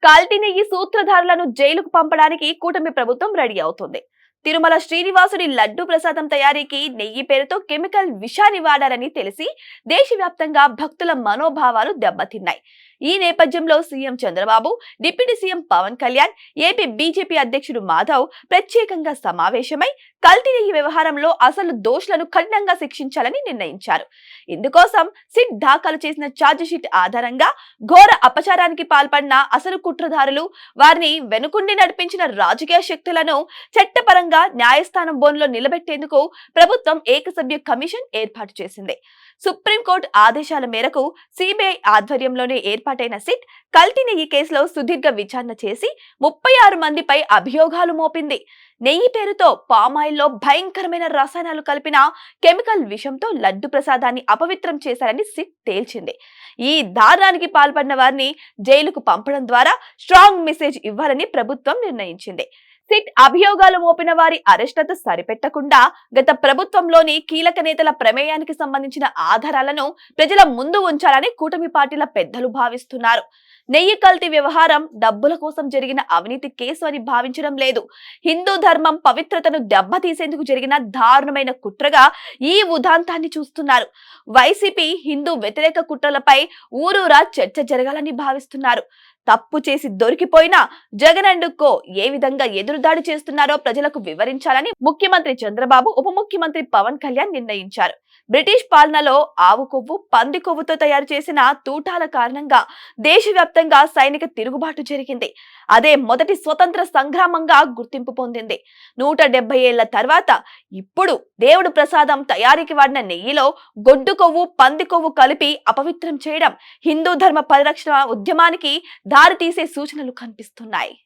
కల్తీ నెయ్యి సూత్రధారులను జైలుకు పంపడానికి కూటమి ప్రభుత్వం రెడీ అవుతుంది. తిరుమల శ్రీనివాసుడి లడ్డు ప్రసాదం తయారీకి నెయ్యి పేరుతో కెమికల్ విషాన్ని వాడారని తెలిసి దేశవ్యాప్తంగా భక్తుల మనోభావాలు దెబ్బతిన్నాయి. ఈ నేపథ్యంలో CM Chandrababu, deputy CM Pawan Kalyan, AP BJP అధ్యక్షుడు మాధవ్ ప్రత్యేకంగా సమావేశమై కల్తీ నెయ్యి వ్యవహారంలో అసలు దోషులను కఠినంగా శిక్షించాలని నిర్ణయించారు. ఇందుకోసం సిట్ దాఖలు చేసిన ఛార్జిషీట్ ఆధారంగా ఘోర అపచారానికి పాల్పడిన అసలు కుట్రధారులు, వారిని వెనుకుండి నడిపించిన రాజకీయ శక్తులను చట్టపరంగా న్యాయస్థానం బోన్లో నిలబెట్టేందుకు ప్రభుత్వం ఏకసభ్య కమిషన్ ఏర్పాటు చేసింది. సుప్రీంకోర్టు ఆదేశాల మేరకు సిబిఐ ఆధ్వర్యంలోనే ఏర్పాటైన సిట్ కల్తీ నెయ్యి కేసులో సుదీర్ఘ విచారణ చేసి 36 మందిపై అభియోగాలు మోపింది. నెయ్యి పేరుతో పామాయిల్లో భయంకరమైన రసాయనాలు కలిపిన కెమికల్ విషంతో లడ్డు ప్రసాదాన్ని అపవిత్రం చేశారని సిట్ తేల్చింది. ఈ దారుణానికి పాల్పడిన వారిని జైలుకు పంపడం ద్వారా స్ట్రాంగ్ మెసేజ్ ఇవ్వాలని ప్రభుత్వం నిర్ణయించింది. సిట్ అభియోగాలు మోపిన వారి అరెస్టులతో సరిపెట్టకుండా గత ప్రభుత్వంలోని కీలక నేతల ప్రమేయానికి సంబంధించిన ఆధారాలను ప్రజల ముందు ఉంచాలని కూటమి పార్టీల పెద్దలు భావిస్తున్నారు. నెయ్యి కల్తీ వ్యవహారం డబ్బుల కోసం జరిగిన అవినీతి కేసు అని భావించడం లేదు. హిందూ ధర్మం పవిత్రతను దెబ్బతీసేందుకు జరిగిన దారుణమైన కుట్రగా ఈ ఉదాంతాన్ని చూస్తున్నారు. వైసీపీ హిందూ వ్యతిరేక కుట్రలపై ఊరూరా చర్చ జరగాలని భావిస్తున్నారు. తప్పు చేసి దొరికిపోయినా జగన్ అండ్ కో ఏ విధంగా ఎదురుదాడి చేస్తున్నారో ప్రజలకు వివరించాలని ముఖ్యమంత్రి చంద్రబాబు, ఉప ముఖ్యమంత్రి పవన్ కళ్యాణ్ నిర్ణయించారు. బ్రిటిష్ పాలనలో ఆవు కొవ్వు, పంది కొవ్వుతో తయారు చేసిన తూటాల కారణంగా దేశవ్యాప్తంగా సైనిక తిరుగుబాటు జరిగింది. అదే మొదటి స్వతంత్ర సంగ్రామంగా గుర్తింపు పొందింది. 170 ఏళ్ల తర్వాత ఇప్పుడు దేవుడు ప్రసాదం తయారీకి వాడిన నెయ్యిలో గొడ్డు కొవ్వు, పంది కొవ్వు కలిపి అపవిత్రం చేయడం హిందూ ధర్మ పరిరక్షణ ఉద్యమానికి దారితీసే సూచనలు కనిపిస్తున్నాయి.